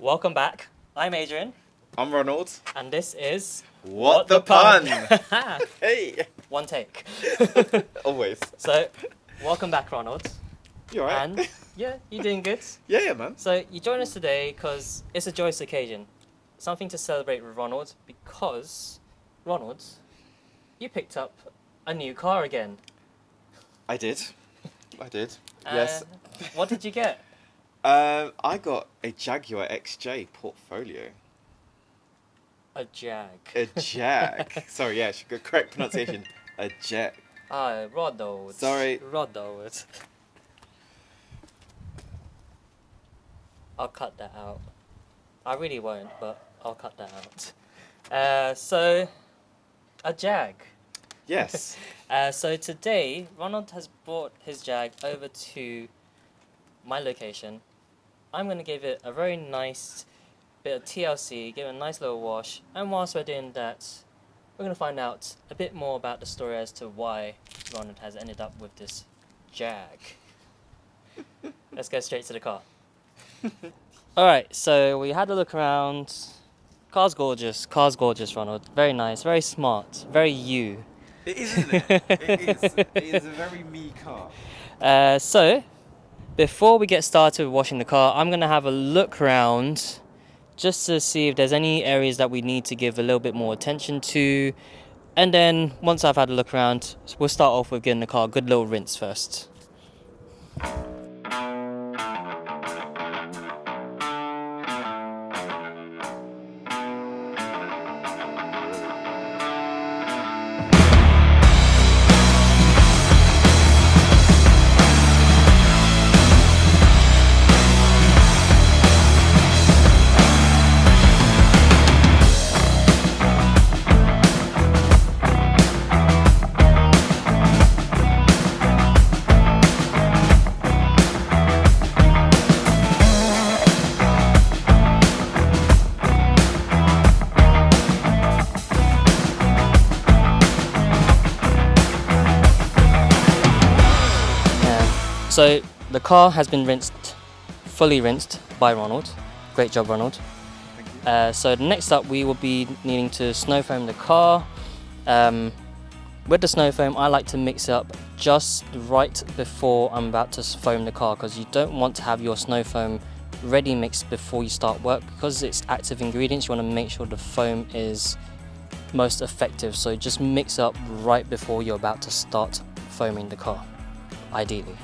Welcome back. I'm Adrian, I'm Ronald. and this is What the Pun? Hey! One take. Always. So, welcome back, Ronald. You alright? And yeah, you're doing good. Yeah, man. So you join us today because it's a joyous occasion, something to celebrate with Ronald. Because Ronald, you picked up a new car again. I did. Yes. What did you get? I got a Jaguar XJ portfolio. A Jag. A Jag. Sorry, yeah, correct pronunciation. A Jag. Ronald. Sorry. Ronald. I'll cut that out. I really won't, but I'll cut that out. So, a Jag. Yes. So today, Ronald has brought his Jag over to my location. I'm going to give it a very nice bit of TLC, give it a nice little wash, and whilst we're doing that, we're going to find out a bit more about the story as to why Ronald has ended up with this Jag. Let's go straight to the car. Alright, so we had a look around. Car's gorgeous, Ronald. Very nice, very smart, very you. It is, isn't it? It is a very me car. So, before we get started with washing the car, I'm going to have a look around just to see if there's any areas that we need to give a little bit more attention to. And then, once I've had a look around, we'll start off with giving the car a good little rinse first. So the car has been fully rinsed by Ronald. Great job, Ronald. Thank you. So next up, we will be needing to snow foam the car. With the snow foam, I like to mix it up just right before I'm about to foam the car, because you don't want to have your snow foam ready mixed before you start work, because it's active ingredients. You want to make sure the foam is most effective. So just mix up right before you're about to start foaming the car, ideally.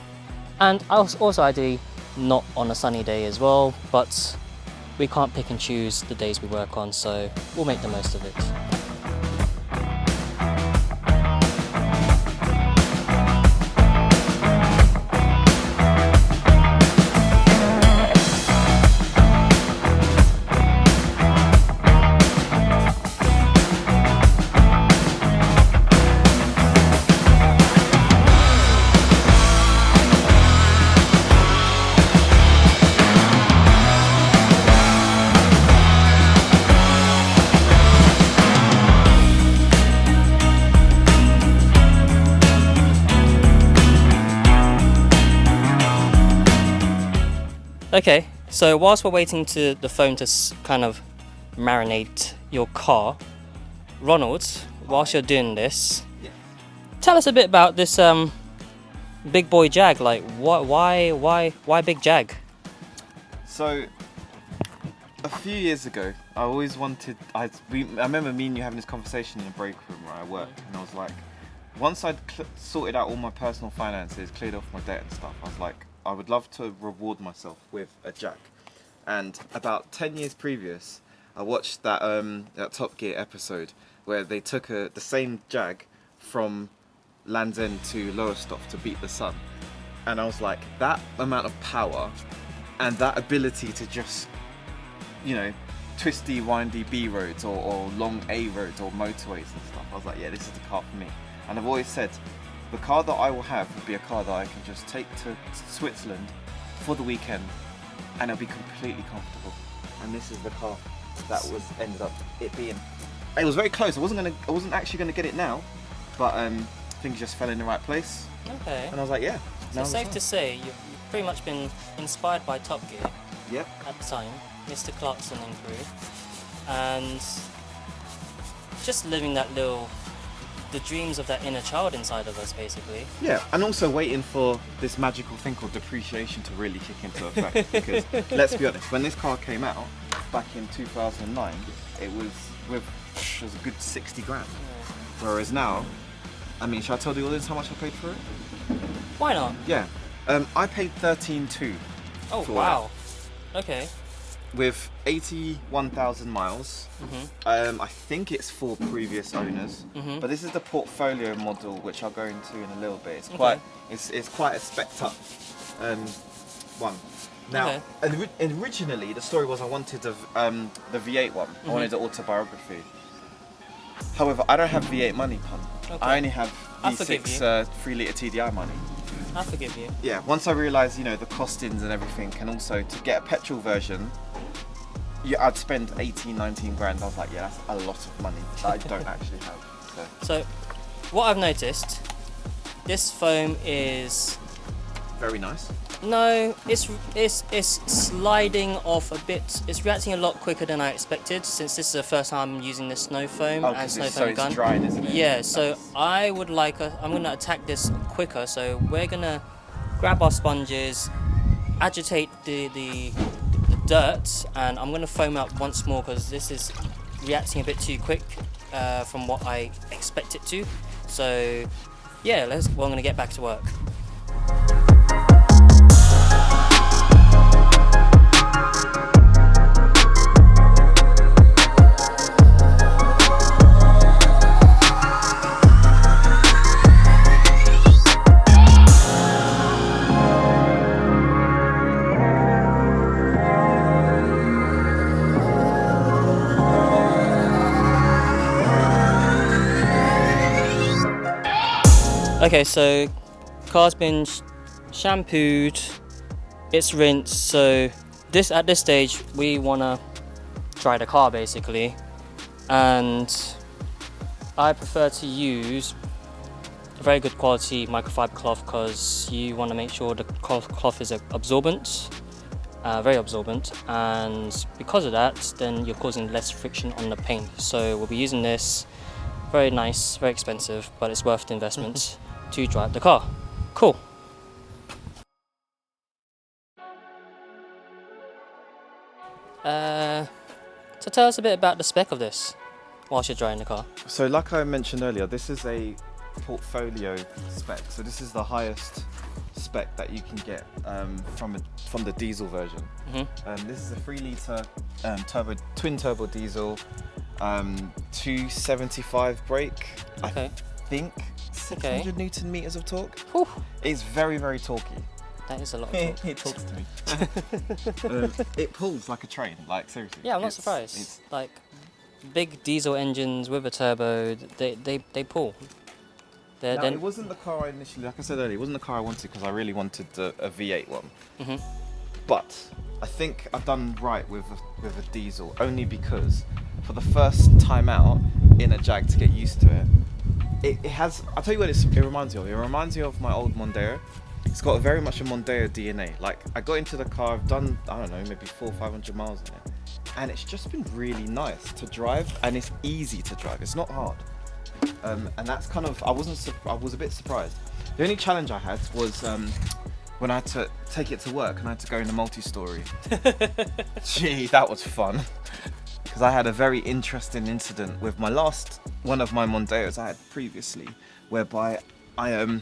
And also ideally not on a sunny day as well, but we can't pick and choose the days we work on, so we'll make the most of it. Okay, so whilst we're waiting to the foam to kind of marinate your car, Ronald, whilst you're doing this, tell us a bit about this big boy Jag. Like, why big Jag? So, a few years ago, I always wanted. I remember me and you having this conversation in the break room where I work, and I was like, once I'd sorted out all my personal finances, cleared off my debt and stuff, I was like, I would love to reward myself with a Jag. And about 10 years previous, I watched that Top Gear episode where they took the same Jag from Land's End to Lowestoft to beat the sun. And I was like, that amount of power and that ability to just, twisty, windy B roads or long A roads or motorways and stuff. I was like, yeah, this is the car for me. And I've always said, the car that I will have will be a car that I can just take to Switzerland for the weekend and it'll be completely comfortable. And this is the car that ended up it being. It was very close. I wasn't actually gonna get it now, but things just fell in the right place. Okay. And I was like, yeah. So safe to say you've pretty much been inspired by Top Gear. Yep. at the time, Mr. Clarkson and crew, and just living the dreams of that inner child inside of us, basically. Yeah, and also waiting for this magical thing called depreciation to really kick into effect. Because let's be honest, when this car came out back in 2009, it was a good 60 grand. Yeah. Whereas now, I mean, should I tell the audience how much I paid for it? Why not? Yeah, I paid 13.2. Oh for wow. Okay. With 81,000 miles. Mhm. I think it's for previous owners, Mhm. but this is the portfolio model, which I'll go into in a little bit. It's quite a spec'd up one. Now, originally the story was I wanted the V8 one. I wanted the autobiography. However, I don't have V8 money, pun. Okay. I only have I forgive V6 3-litre TDI money. I forgive you. Yeah, once I realised, the costings and everything, and also to get a petrol version, I'd spend 18, 19 grand. I was like, yeah, that's a lot of money that I don't actually have. So, what I've noticed, this foam is Very nice. no, it's sliding off a bit. It's reacting a lot quicker than I expected, since this is the first time I'm using the snow foam and snow foam gun. It's drying, isn't it? Yeah, so I would I'm gonna attack this quicker. So we're gonna grab our sponges, agitate the dirt, and I'm gonna foam up once more because this is reacting a bit too quick from what I expect it to. So yeah, I'm gonna get back to work. Okay, so car's been shampooed, it's rinsed. So at this stage we wanna dry the car basically, and I prefer to use a very good quality microfiber cloth because you want to make sure the cloth is absorbent, very absorbent, and because of that, then you're causing less friction on the paint. So we'll be using this. Very nice, very expensive, but it's worth the investment to drive the car. Cool. So tell us a bit about the spec of this whilst you're driving the car. So like I mentioned earlier, this is a portfolio spec. So this is the highest spec that you can get from the diesel version. This is a 3-litre twin turbo diesel, 275 brake. Okay. I think 600 Newton meters of torque. Whew. It's very, very torquey. That is a lot of torque. It talks to me. It pulls like a train, like seriously. Yeah, I'm not surprised. Like big diesel engines with a turbo, they pull. It wasn't the car I initially, like I said earlier, it wasn't the car I wanted because I really wanted a V8 one. But I think I've done right with a diesel, only because for the first time out in a Jag to get used to it, it has, I'll tell you what it reminds me of. It reminds me of my old Mondeo. It's got very much a Mondeo DNA. Like, I got into the car, I've done, I don't know, maybe 400 or 500 miles in it. And it's just been really nice to drive, and it's easy to drive. It's not hard. And that's kind of, I was a bit surprised. The only challenge I had was when I had to take it to work and I had to go in the multi-story. Gee, that was fun. Because I had a very interesting incident with one of my Mondeos I had previously, whereby I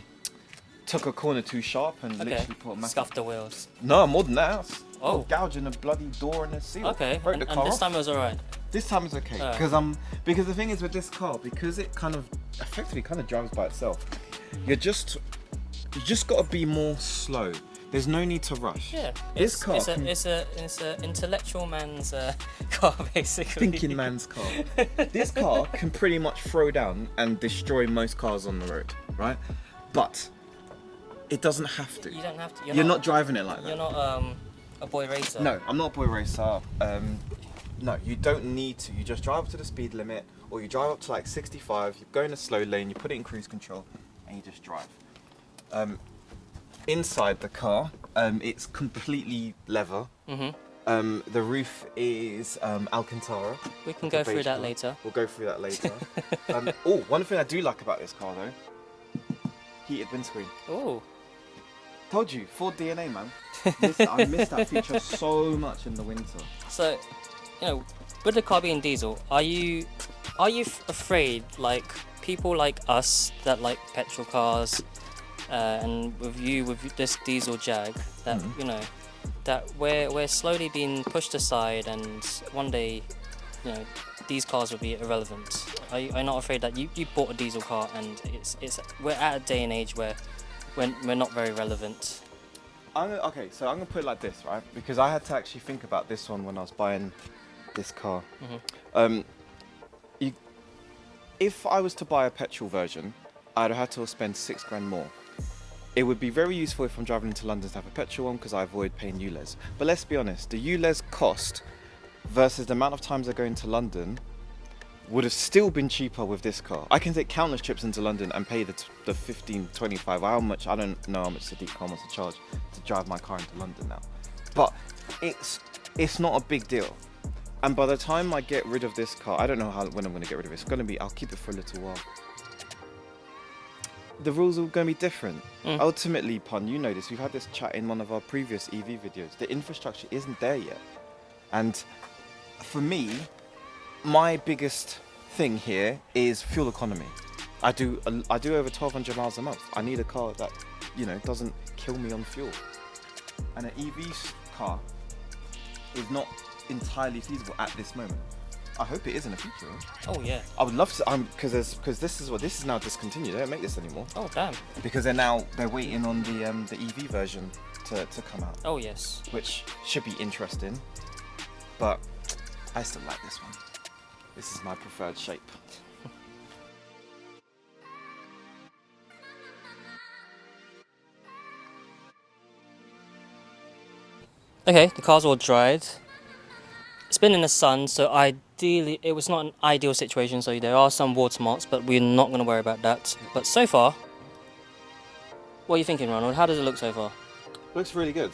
took a corner too sharp and literally put a massive... Scuffed the wheels. No, more than that. Oh. Gouging a bloody door and a seal. Okay, Broke and the car this off. time it was alright? This time it's okay, because the thing is with this car, because it kind of effectively kind of drives by itself, you just got to be more slow. There's no need to rush. Yeah, it's an intellectual man's car, basically. Thinking man's car. This car can pretty much throw down and destroy most cars on the road, right? But it doesn't have to. You don't have to. You're not driving it like that. You're not a boy racer. No, I'm not a boy racer. No, you don't need to. You just drive up to the speed limit, or you drive up to like 65, you go in a slow lane, you put it in cruise control, and you just drive. Inside the car, it's completely leather. The roof is Alcantara. We can go through that later. We'll go through that later. Oh, one thing I do like about this car though, heated windscreen. Oh. Told you, Ford DNA, man. I miss that feature so much in the winter. So, with the car being diesel, are you afraid, like people like us that like petrol cars, and with this diesel Jag, that that we're slowly being pushed aside, and one day, these cars will be irrelevant. Are you not afraid that you bought a diesel car and we're at a day and age where we're not very relevant? Okay, so I'm gonna put it like this, right? Because I had to actually think about this one when I was buying this car. If I was to buy a petrol version, I'd have to spend £6 more. It would be very useful if I'm driving into London to have a petrol one because I avoid paying ULEZ. But let's be honest, the ULEZ cost versus the amount of times I go into London would have still been cheaper with this car. I can take countless trips into London and pay the 15, 25, I don't know how much Sadiq Khan wants to charge to drive my car into London now. But it's not a big deal. And by the time I get rid of this car, I don't know when I'm going to get rid of it. It's going to be, I'll keep it for a little while. The rules are going to be different. Ultimately, Pun, you know this, we've had this chat in one of our previous EV videos. The infrastructure isn't there yet. And for me, my biggest thing here is fuel economy. I do over 1,200 miles a month. I need a car that, doesn't kill me on fuel. And an EV car is not entirely feasible at this moment. I hope it is in the future. Oh yeah. I would love to, because this is now discontinued. They don't make this anymore. Oh damn. Because they're waiting on the EV version to come out. Oh yes. Which should be interesting, but I still like this one. This is my preferred shape. Okay, the car's all dried. It's been in the sun, so ideally it was not an ideal situation, so there are some watermarks, but we're not going to worry about that. But so far, what are you thinking, Ronald? How does it look so far? Looks really good.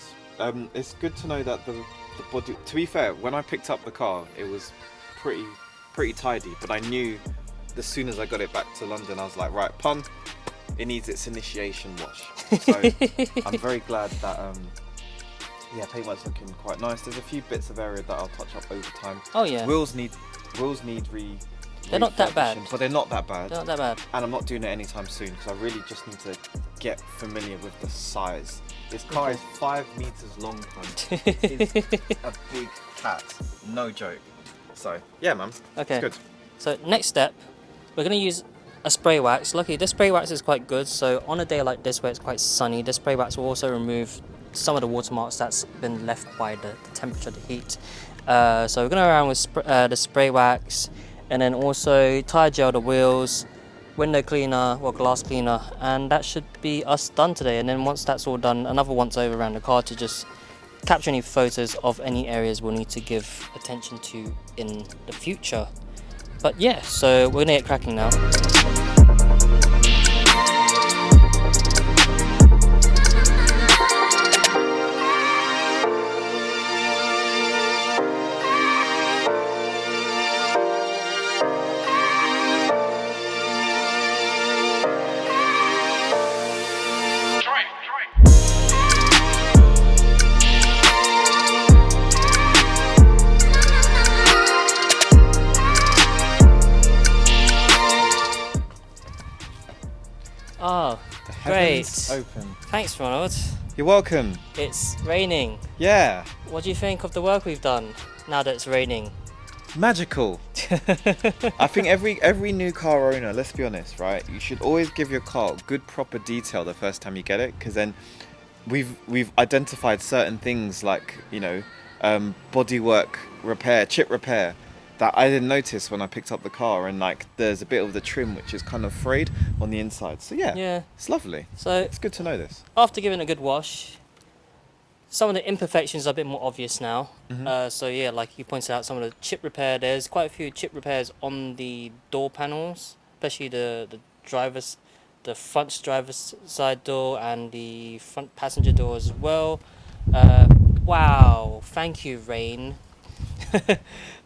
It's good to know that the body, to be fair, when I picked up the car, it was pretty tidy, but I knew as soon as I got it back to London, I was like, right, Pun, it needs its initiation wash. So I'm very glad that paintwork's looking quite nice. There's a few bits of area that I'll touch up over time. Oh yeah. Wheels need They're not that bad. But they're not that bad. They're not that bad. And I'm not doing it anytime soon because I really just need to get familiar with the size. This car is 5 meters long, Pun. It's a big cat. No joke. So yeah, man. Okay. It's good. So next step, we're going to use a spray wax. Luckily, this spray wax is quite good. So on a day like this where it's quite sunny, this spray wax will also remove some of the watermarks that's been left by the temperature, the heat. So we're going to go around with the spray wax, and then also tire gel the wheels, window cleaner, glass cleaner, and that should be us done today. And then once that's all done, another once over around the car to just capture any photos of any areas we'll need to give attention to in the future. But yeah, so we're gonna get cracking now. Oh, great. Open. Thanks, Ronald. You're welcome. It's raining. Yeah. What do you think of the work we've done now that it's raining? Magical. I think every new car owner, let's be honest, right? You should always give your car good proper detail the first time you get it, because then we've identified certain things like, bodywork repair, chip repair, that I didn't notice when I picked up the car, and like there's a bit of the trim which is kind of frayed on the inside. So yeah, it's lovely. So it's good to know this. After giving it a good wash, some of the imperfections are a bit more obvious now. So yeah, like you pointed out, some of the chip repair, there's quite a few chip repairs on the door panels, especially the front driver's side door and the front passenger door as well. Wow, thank you, Rain.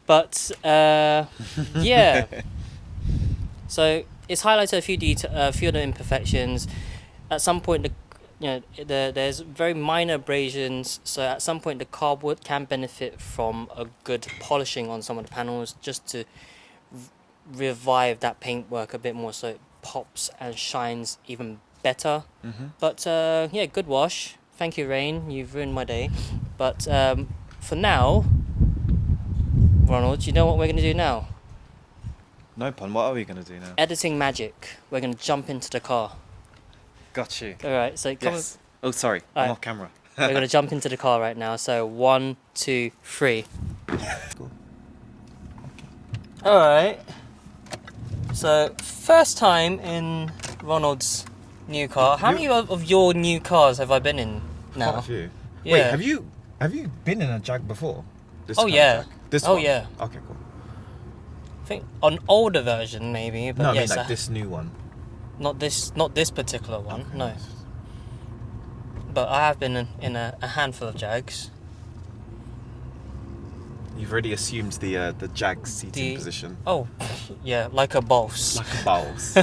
But yeah. So it's highlighted a few of the imperfections. At some point, there's very minor abrasions. So at some point, the car can benefit from a good polishing on some of the panels, just to revive that paintwork a bit more, so it pops and shines even better. But yeah, good wash. Thank you, Rain. You've ruined my day. But for now, Ronald, you know what we're going to do now? No pun. What are we gonna do now? Editing magic. We're going to jump into the car. Got you. All right, so come Yes. Oh, sorry. All I'm right. off camera. We're going to jump into the car right now. So 1, 2, 3. Cool. All right. So first time in Ronald's new car. How many of your new cars have I been in now? Quite a few. Yeah. Wait, have you been in a Jag before? This Oh, kind of yeah. Jag? This Oh, one? yeah. Okay, cool. I think an older version maybe, but No, yes, I mean like this new one. not this particular one. Okay, No. nice. But I have been in a handful of Jags. You've already assumed the Jag seating The- position. Oh, yeah, like a boss. Like a bowels.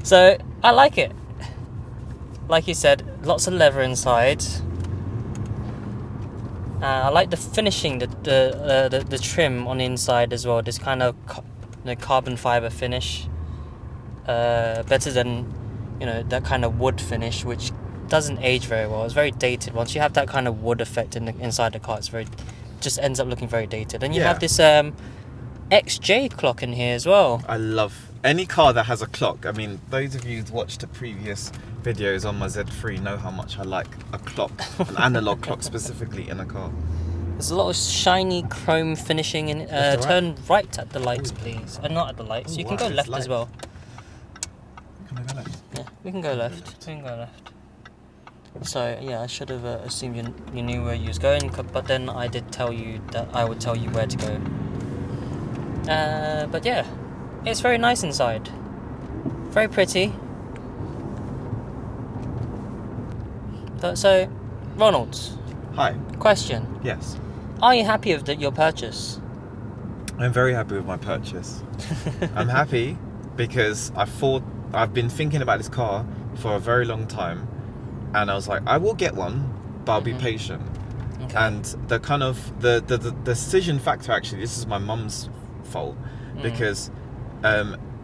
So I like it. Like you said, lots of leather inside. I like the finishing, the trim on the inside as well. This kind of carbon fiber finish. Better than that kind of wood finish, which doesn't age very well. It's very dated. Once you have that kind of wood effect inside the car, just ends up looking very dated. And you Yeah. have this XJ clock in here as well. I love any car that has a clock. I mean, those of you who've watched the previous videos on my Z3 know how much I like a clock, an analog clock specifically in a car. There's a lot of shiny chrome finishing in. Left or Turn right at the lights, please. Not at the lights. Ooh, You can wow, go it's left light. as well. Can I go left? Yeah, we can go left. We can go left. So yeah, I should have assumed you knew where you was going, but then I did tell you that I would tell you where to go. But yeah, it's very nice inside. Very pretty. So, Ronald, Hi. question. Yes. Are you happy with your purchase? I'm very happy with my purchase. I'm happy because I've been thinking about this car for a very long time, and I was like, I will get one, but I'll be patient. Okay. And the kind of the decision factor, actually, this is my mum's fault because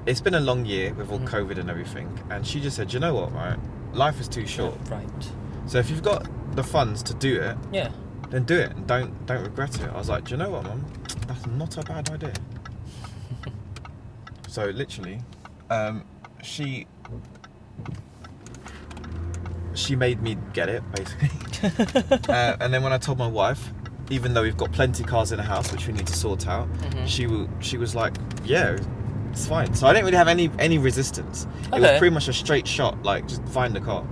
it's been a long year with all COVID and everything, and she just said, you know what, right? Life is too short. Right. So if you've got the funds to do it, Yeah. then do it and don't regret it. I was like, do you know what, Mum? That's not a bad idea. So literally, she made me get it, basically. And then when I told my wife, even though we've got plenty of cars in the house which we need to sort out, she was like, yeah, it's fine. So I didn't really have any resistance. It was pretty much a straight shot, like just find the car.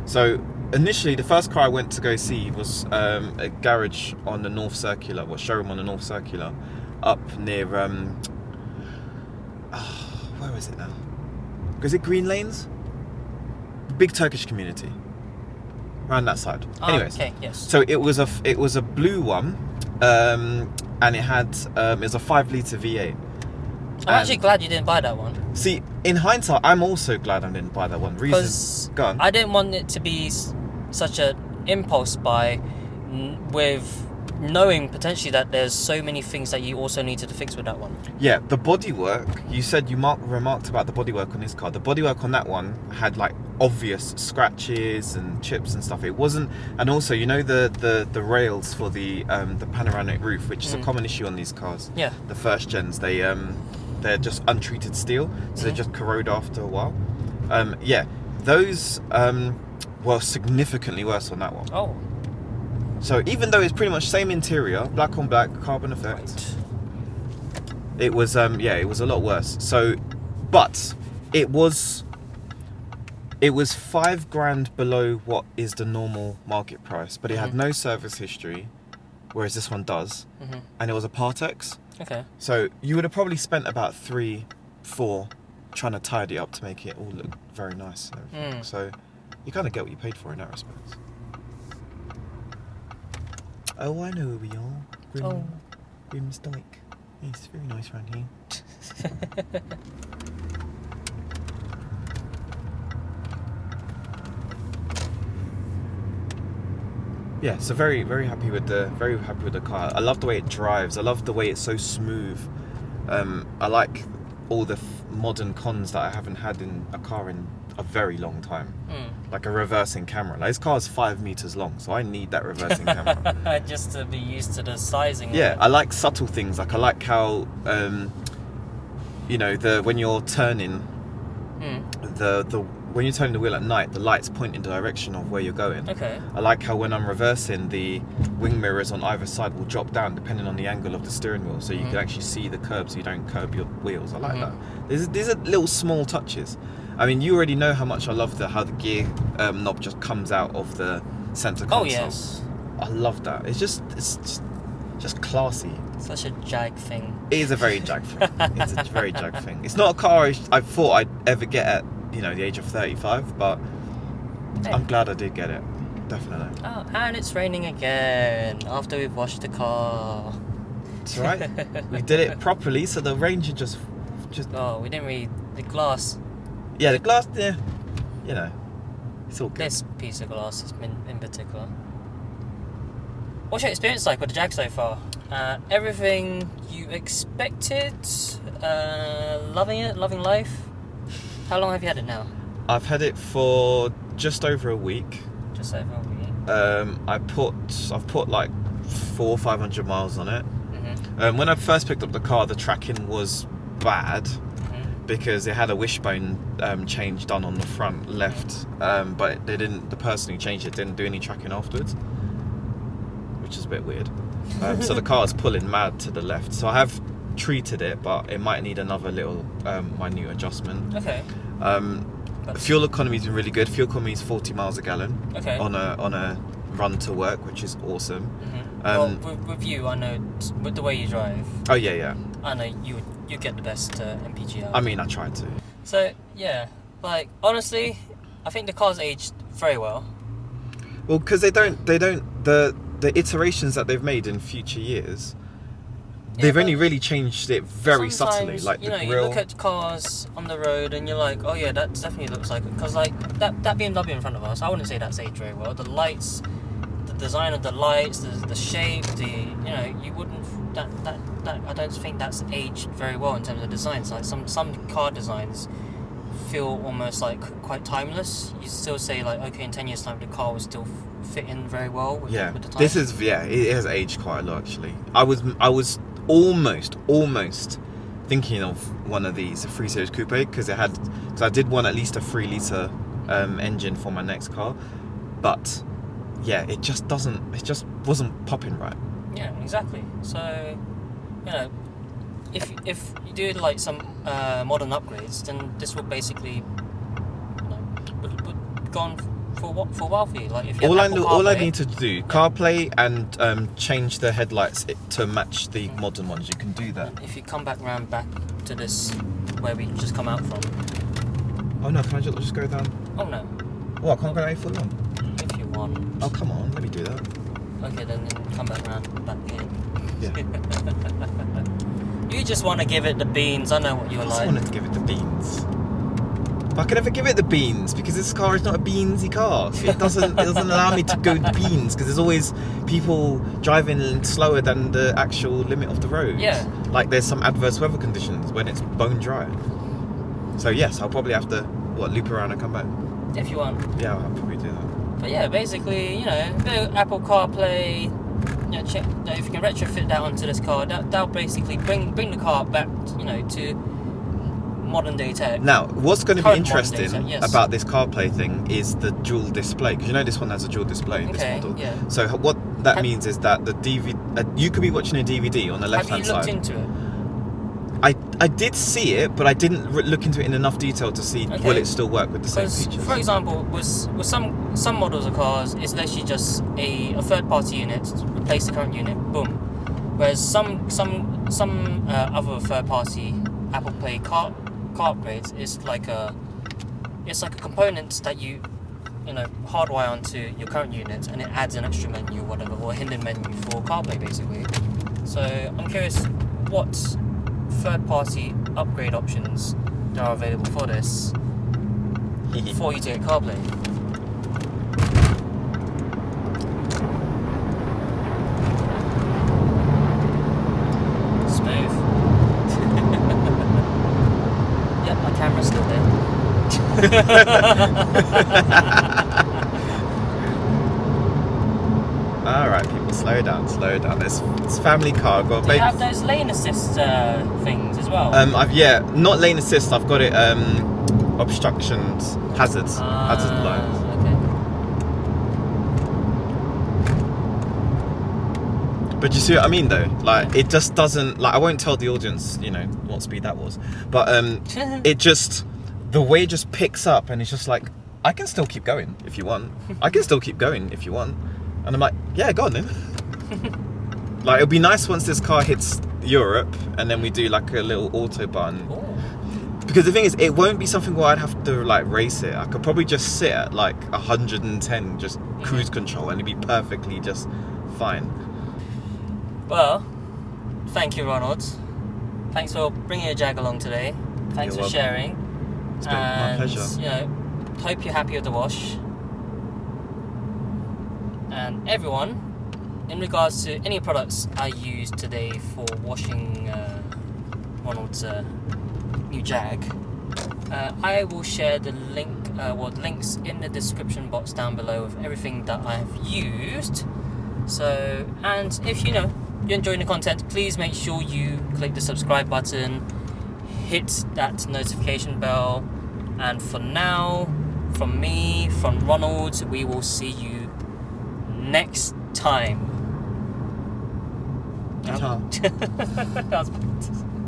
So initially, the first car I went to go see was a garage on the North Circular, showroom on the North Circular, up near where is it now? Is it Green Lanes? Big Turkish community. Around that side. Anyways, okay, yes. so it was a blue one, and it was a 5-litre V8. I'm actually glad you didn't buy that one. See, in hindsight, I'm also glad I didn't buy that one. Because Go on. I didn't want it to be such an impulse buy with knowing potentially that there's so many things that you also needed to fix with that one. Yeah, the bodywork, you said you remarked about the bodywork on this car. The bodywork on that one had like obvious scratches and chips and stuff. It wasn't, and also the rails for the panoramic roof, which is a common issue on these cars. Yeah. The first gens, they're just untreated steel, so they just corrode after a while. Yeah, those were significantly worse on that one. Oh. So even though it's pretty much same interior, black on black, carbon effect, Right. it was it was a lot worse. So, but it was $5,000 below what is the normal market price, but it had no service history, whereas this one does, and it was a Partex. Okay. So you would have probably spent about 3-4 trying to tidy it up to make it all look very nice and everything. So you kind of get what you paid for in that respect. Oh, I know where we are. Oh. Grim's Dyke. It's very nice around here. Yeah, so very happy with the car. I love the way it drives. I love the way it's so smooth. I like all the modern cons that I haven't had in a car in a very long time. Like a reversing camera. Like, this car's 5 meters long, so I need that reversing camera. Just to be used to the sizing. Yeah, I like subtle things. Like, I like how when you're turning when you're turning the wheel at night, the lights point in the direction of where you're going. Okay. I like how when I'm reversing, the wing mirrors on either side will drop down depending on the angle of the steering wheel, so you can actually see the curb, so you don't curb your wheels. I like that. These are little small touches. I mean, you already know how much I love how the gear knob just comes out of the center console. Oh yes. I love that. It's just classy. Such a Jag thing. It is a very Jag thing. It's a very Jag thing. It's not a car I thought I'd ever get at the age of 35, but I'm glad I did get it. Definitely. Oh, and it's raining again after we've washed the car. That's right. We did it properly, so the rain should just. Oh, we didn't read the glass. Yeah, the glass. Yeah, it's all good. This piece of glass in particular. What's your experience like with the Jag so far? Everything you expected? Loving it? Loving life? How long have you had it now? I've had it for just over a week. Just over a week. I've put like 400 or 500 miles on it. When I first picked up the car, the tracking was bad because it had a wishbone change done on the front left, but the person who changed it didn't do any tracking afterwards, which is a bit weird. So the car is pulling mad to the left. So I have treated it, but it might need another little minute adjustment. Okay. Fuel economy's been really good. Fuel economy is 40 miles a gallon. Okay. On a run to work, which is awesome. Well, with you, I know with the way you drive. Oh yeah. I know you get the best MPG out. I mean, I tried to. So yeah, like honestly, I think the car's aged very well. Well, because the iterations that they've made in future years. Yeah, they've only really changed it very subtly, like the grill. You look at cars on the road and you're like, oh yeah, that definitely looks like it. Because like that BMW in front of us, I wouldn't say that's aged very well. The lights, the design of the lights, the shape, you wouldn't that I don't think that's aged very well in terms of designs. Like some car designs feel almost like quite timeless. You still say like, okay, in 10 years time the car will still fit in very well with the time. It has aged quite a lot actually. I was almost thinking of one of these, a 3 Series Coupe, because I did want at least a 3 litre engine for my next car, but yeah, it just wasn't popping right. Yeah, exactly. So if you do like some modern upgrades, then this will basically would go on for a while for you. Like if you all I need to do CarPlay and change the headlights to match the modern ones. You can do that. If you come back to this where we just come out from. Oh no! Can I just go down? Oh no. Well, I can't go A4 long. If you want. Oh come on! Let me do that. Okay, then come back in. Yeah. You just want to give it the beans. I know what you're like. I wanted to give it the beans. But I can never give it the beans because this car is not a beansy car. So it doesn't allow me to go the beans because there's always people driving slower than the actual limit of the road. Yeah. Like there's some adverse weather conditions when it's bone dry. So yes, I'll probably have to loop around and come back. If you want. Yeah, I'll probably do that. But yeah, basically, Apple CarPlay. Check if you can retrofit that onto this car. That'll basically bring the car back, to modern day tech. Now, what's going to be interesting yes. about this CarPlay thing is the dual display, because this one has a dual display in this model. Yeah. So what that means is that the DVD, you could be watching a DVD on the left-hand side. Have you looked into it? I did see it, but I didn't look into it in enough detail to see will it still work with the same features. For example, with some models of cars, it's literally just a third-party unit to replace the current unit. Boom. Whereas some other third-party Apple Play car upgrades is like a component that you hardwire onto your current unit, and it adds an extra menu or whatever, or a hidden menu for CarPlay basically. So I'm curious what third-party upgrade options there are available for this for you to get CarPlay. Smooth. Yep, my camera's still there. Alright, people, slow down. It's family car. Got Do you have those lane assist things as well? Not lane assist. I've got it. Obstructions, hazard lines. Okay. But you see what I mean, though. Like, it just doesn't. Like, I won't tell the audience, what speed that was. But it just, the way it just picks up, and it's just like, I can still keep going if you want. And I'm like, yeah, go on then. Like, it'll be nice once this car hits Europe, and then we do like a little autobahn. Ooh. Because the thing is, it won't be something where I'd have to like race it. I could probably just sit at like 110, just cruise control, and it'd be perfectly just fine. Well, thank you, Ronald. Thanks for bringing your Jag along today. Thanks You're for welcome. sharing. It's been my pleasure. Hope you're happy with the wash. And everyone, in regards to any products I used today for washing Ronald's new Jag, I will share the links in the description box down below of everything that I have used. So, and if you're enjoying the content, please make sure you click the subscribe button, hit that notification bell, and for now, from me, from Ronald, we will see you next time. Ta-ta. That was